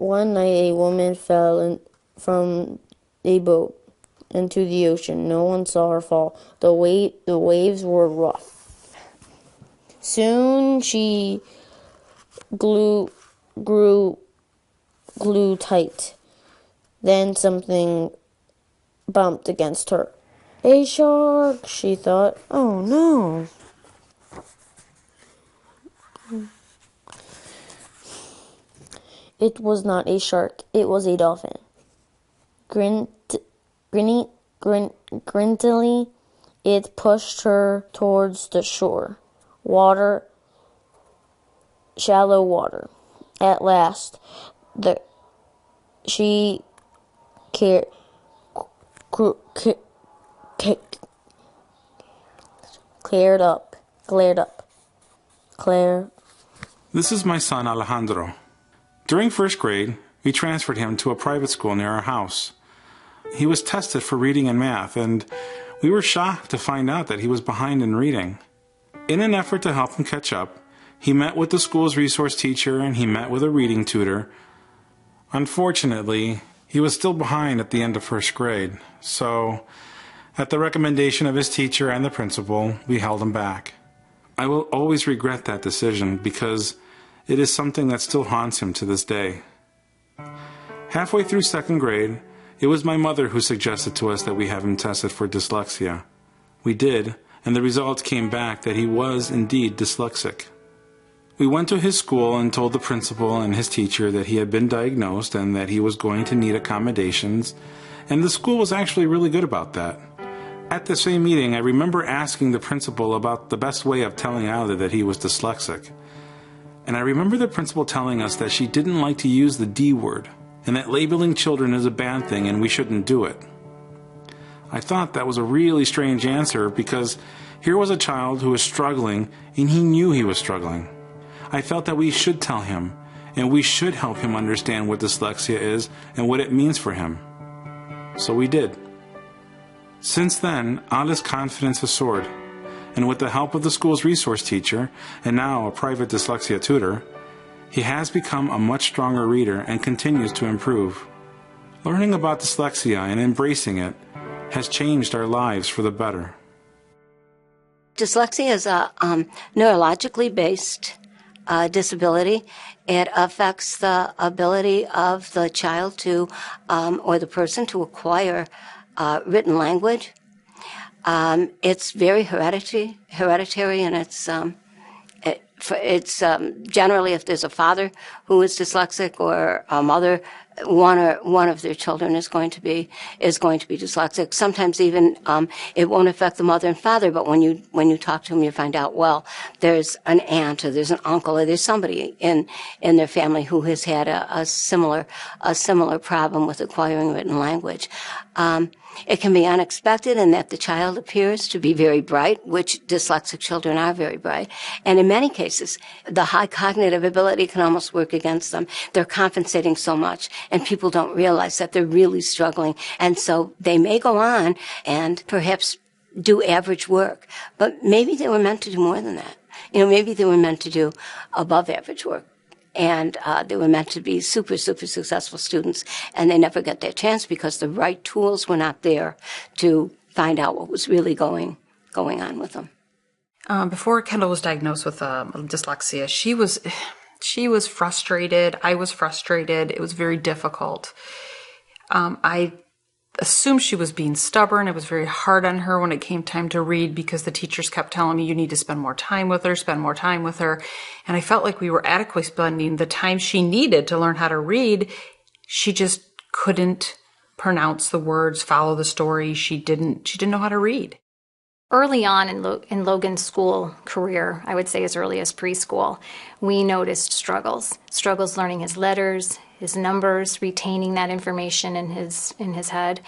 One night a woman fell from a boat into the ocean. No one saw her fall. The waves were rough. Soon she grew tight. Then something bumped against her. A shark, she thought. Oh no. It was not a shark. It was a dolphin. Grintily, it pushed her towards the shore. Shallow water. At last, she glared up. This is my son Alejandro. During first grade, we transferred him to a private school near our house. He was tested for reading and math, and we were shocked to find out that he was behind in reading. In an effort to help him catch up, he met with the school's resource teacher and he met with a reading tutor. Unfortunately, he was still behind at the end of first grade, so at the recommendation of his teacher and the principal, we held him back. I will always regret that decision because it is something that still haunts him to this day. Halfway through second grade, it was my mother who suggested to us that we have him tested for dyslexia. We did, and the results came back that he was indeed dyslexic. We went to his school and told the principal and his teacher that he had been diagnosed and that he was going to need accommodations, and the school was actually really good about that. At the same meeting, I remember asking the principal about the best way of telling Alda that he was dyslexic. And I remember the principal telling us that she didn't like to use the D word, and that labeling children is a bad thing and we shouldn't do it. I thought that was a really strange answer because here was a child who was struggling and he knew he was struggling. I felt that we should tell him and we should help him understand what dyslexia is and what it means for him. So we did. Since then, Alda's confidence has soared, and with the help of the school's resource teacher and now a private dyslexia tutor, he has become a much stronger reader and continues to improve. Learning about dyslexia and embracing it has changed our lives for the better. Dyslexia is a neurologically based disability. It affects the ability of the child to, or the person to acquire written language. It's very hereditary, and it's generally if there's a father who is dyslexic or a mother, one of their children is going to be dyslexic. Sometimes even it won't affect the mother and father, but when you talk to them, you find out, well, there's an aunt or there's an uncle or there's somebody in their family who has had a similar problem with acquiring written language. It can be unexpected in that the child appears to be very bright, which dyslexic children are very bright. And in many cases, the high cognitive ability can almost work against them. They're compensating so much, and people don't realize that they're really struggling. And so they may go on and perhaps do average work, but maybe they were meant to do more than that. Maybe they were meant to do above average work. And they were meant to be super, super successful students, and they never got their chance because the right tools were not there to find out what was really going on with them. Before Kendall was diagnosed with dyslexia, she was frustrated. I was frustrated. It was very difficult. I assumed she was being stubborn. It was very hard on her when it came time to read because the teachers kept telling me, you need to spend more time with her. And I felt like we were adequately spending the time she needed to learn how to read. She just couldn't pronounce the words, follow the story. She didn't know how to read. Early on in Logan's school career, I would say as early as preschool, we noticed struggles learning his letters, his numbers, retaining that information in his head.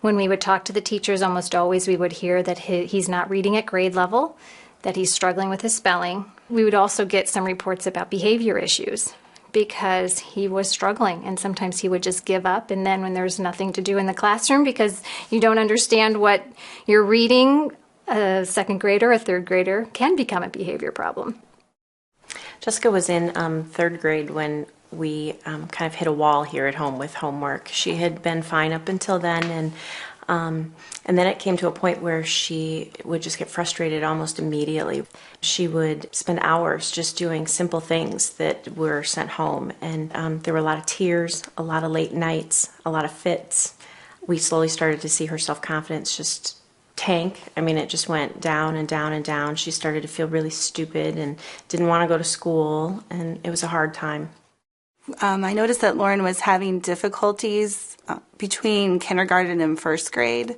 When we would talk to the teachers, almost always we would hear that he's not reading at grade level, that he's struggling with his spelling. We would also get some reports about behavior issues because he was struggling, and sometimes he would just give up, and then when there's nothing to do in the classroom because you don't understand what you're reading, a second grader, a third grader can become a behavior problem. Jessica was in third grade when we kind of hit a wall here at home with homework. She had been fine up until then, and then it came to a point where she would just get frustrated almost immediately. She would spend hours just doing simple things that were sent home, and there were a lot of tears, a lot of late nights, a lot of fits. We slowly started to see her self-confidence just tank. I mean, it just went down and down and down. She started to feel really stupid and didn't want to go to school, and it was a hard time. I noticed that Lauren was having difficulties between kindergarten and first grade.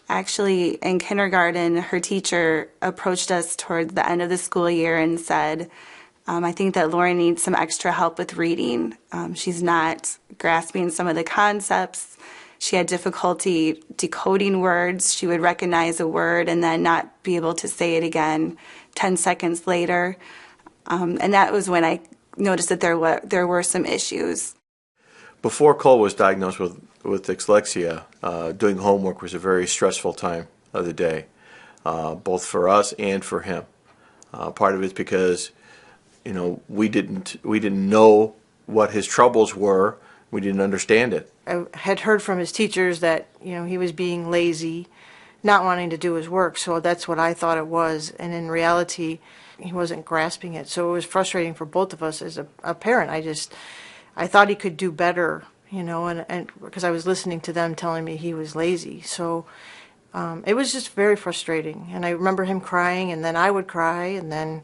Actually, in kindergarten, her teacher approached us toward the end of the school year and said, I think that Lauren needs some extra help with reading. She's not grasping some of the concepts. She had difficulty decoding words. She would recognize a word and then not be able to say it again 10 seconds later. And that was when I noticed that there were some issues. Before Cole was diagnosed with dyslexia, doing homework was a very stressful time of the day, both for us and for him. Part of it's because, we didn't know what his troubles were. We didn't understand it. I had heard from his teachers that, he was being lazy, not wanting to do his work, so that's what I thought it was. And in reality, he wasn't grasping it. So it was frustrating for both of us as a parent. I thought he could do better, and because I was listening to them telling me he was lazy. So it was just very frustrating. And I remember him crying, and then I would cry, and then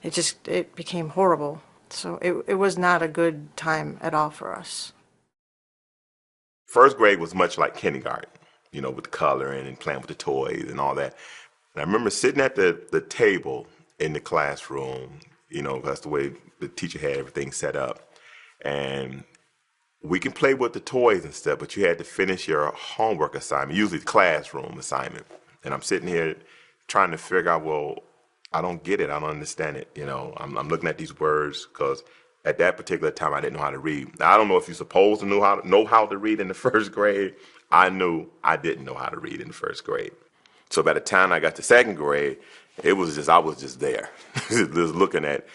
it became horrible. So it was not a good time at all for us. First grade was much like kindergarten, with coloring and playing with the toys and all that. And I remember sitting at the table in the classroom, that's the way the teacher had everything set up. And we can play with the toys and stuff, but you had to finish your homework assignment, usually the classroom assignment. And I'm sitting here trying to figure out, well, I don't get it. I don't understand it. I'm looking at these words because at that particular time I didn't know how to read. Now, I don't know if you're supposed to know how to read in the first grade. I knew I didn't know how to read in the first grade. So by the time I got to second grade, I was just there, just looking at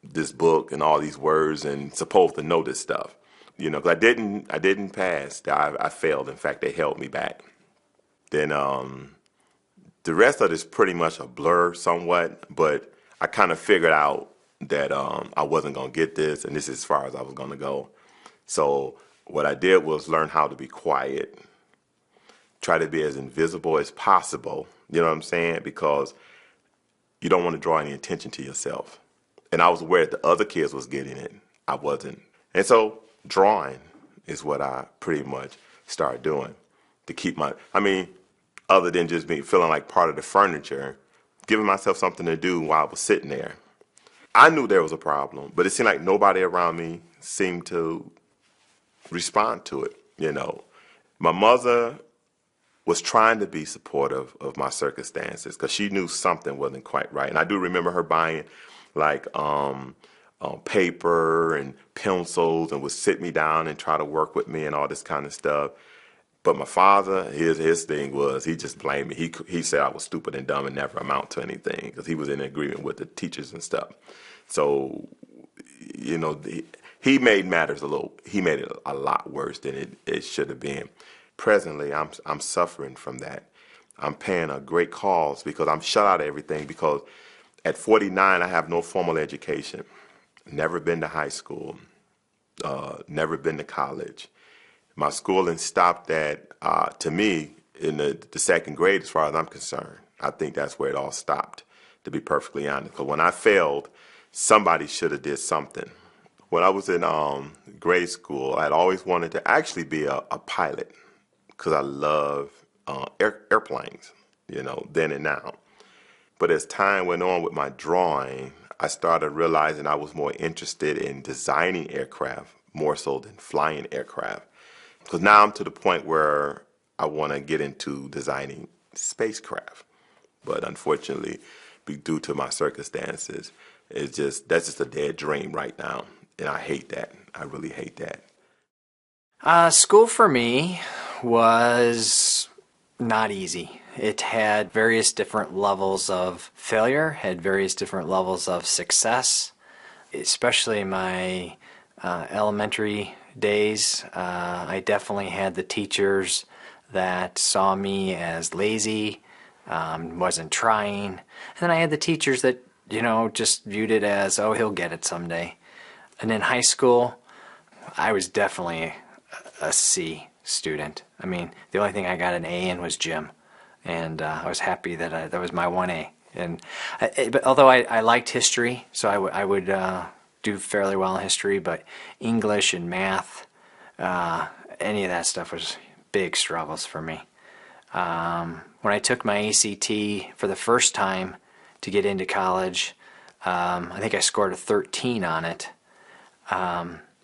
this book and all these words and supposed to know this stuff, because I didn't pass. I failed. In fact, they held me back. Then the rest of it is pretty much a blur somewhat, but I kind of figured out that I wasn't going to get this, and this is as far as I was going to go. So what I did was learn how to be quiet, try to be as invisible as possible, you know what I'm saying? Because you don't want to draw any attention to yourself. And I was aware that the other kids was getting it. I wasn't. And so drawing is what I pretty much started doing to keep other than just feeling like part of the furniture, giving myself something to do while I was sitting there. I knew there was a problem, but it seemed like nobody around me seemed to respond to it, My mother was trying to be supportive of my circumstances because she knew something wasn't quite right. And I do remember her buying paper and pencils and would sit me down and try to work with me and all this kind of stuff. But my father, his thing was he just blamed me. He said I was stupid and dumb and never amount to anything because he was in agreement with the teachers and stuff. So, he made matters he made it a lot worse than it should have been. Presently, I'm suffering from that. I'm paying a great cost because I'm shut out of everything because at 49, I have no formal education. Never been to high school. Never been to college. My schooling stopped to me, in the second grade as far as I'm concerned. I think that's where it all stopped, to be perfectly honest. Because when I failed, somebody should have did something. When I was in grade school, I'd always wanted to actually be a pilot because I love airplanes, then and now. But as time went on with my drawing, I started realizing I was more interested in designing aircraft more so than flying aircraft. Because now I'm to the point where I want to get into designing spacecraft. But unfortunately, due to my circumstances, that's just a dead dream right now. And I hate that. I really hate that. School for me was not easy. It had various different levels of failure, had various different levels of success. especially my elementary days, I definitely had the teachers that saw me as lazy, wasn't trying. And then I had the teachers that, just viewed it as, oh, he'll get it someday. And in high school, I was definitely a C student. I mean, the only thing I got an A in was gym. And I was happy that that was my 1A. And but although I liked history, so I would do fairly well in history, but English and math, any of that stuff was big struggles for me. When I took my ACT for the first time to get into college, I think I scored a 13 on it,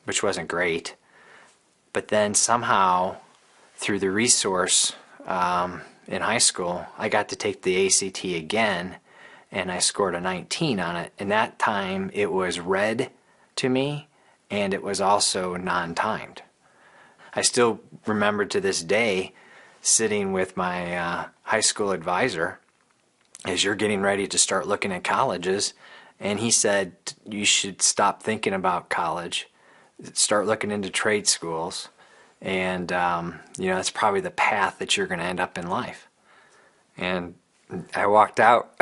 which wasn't great. But then somehow, through the resource in high school, I got to take the ACT again, and I scored a 19 on it. And that time, it was read to me, and it was also non-timed. I still remember to this day sitting with my high school advisor as you're getting ready to start looking at colleges, and he said, you should stop thinking about college, start looking into trade schools, and that's probably the path that you're going to end up in life. And I walked out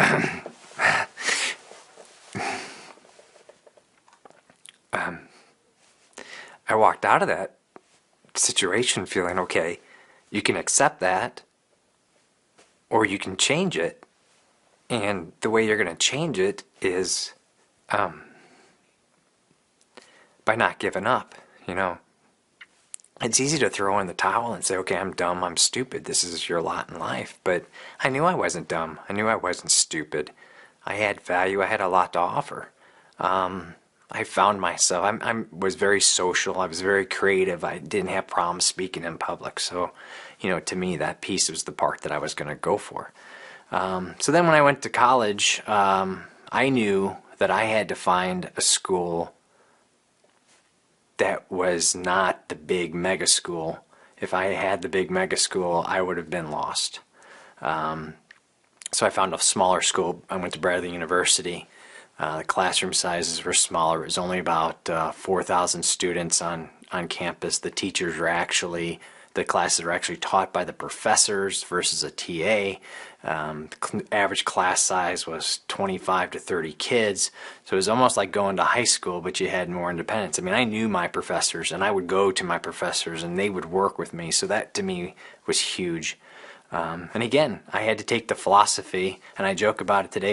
I walked out of that situation feeling, okay, you can accept that, or you can change it. And the way you're going to change it is by not giving up, It's easy to throw in the towel and say, okay, I'm dumb, I'm stupid, this is your lot in life. But I knew I wasn't dumb. I knew I wasn't stupid. I had value. I had a lot to offer. I found myself. I was very social. I was very creative. I didn't have problems speaking in public. So, to me, that piece was the part that I was going to go for. So then when I went to college, I knew that I had to find a school that was not the big mega school. If I had the big mega school, I would have been lost. So I found a smaller school. I went to Bradley University. The classroom sizes were smaller. It was only about 4,000 students on campus. The teachers were actually, the classes were actually taught by the professors versus a TA. Average class size was 25 to 30 kids. So it was almost like going to high school, but you had more independence. I mean, I knew my professors, and I would go to my professors, and they would work with me. So that, to me, was huge. And again, I had to take the philosophy, and I joke about it today.